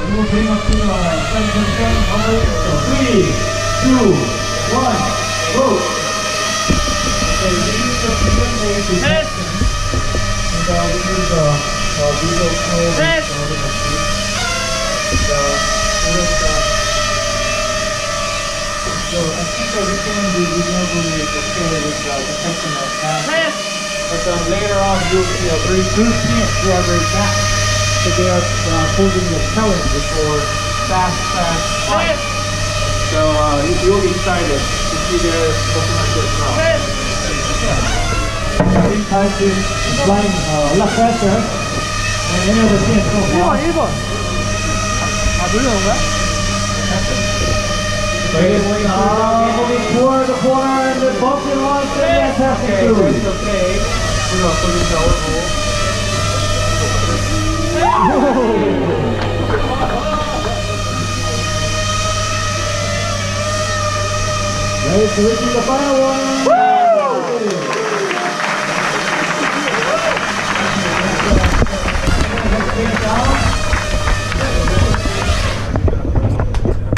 We will bring up to the second position. Number 3, 2, 1, go! Okay, we use the position name to Set. and we use the visual code Set. of the machine. So I think everything will be reasonably okay with the detection of Set. but later on you'll see a very good chance they are very fast. So they are posing the challenge for fast flight. So you'll be excited to see their performance as well. These types is flying a lot faster than any other team so far. 1번 아 놀려놓은 거야? Moving toward the corner and the bumping launch and fantastic cruise. Okay. Ready to reach the final one.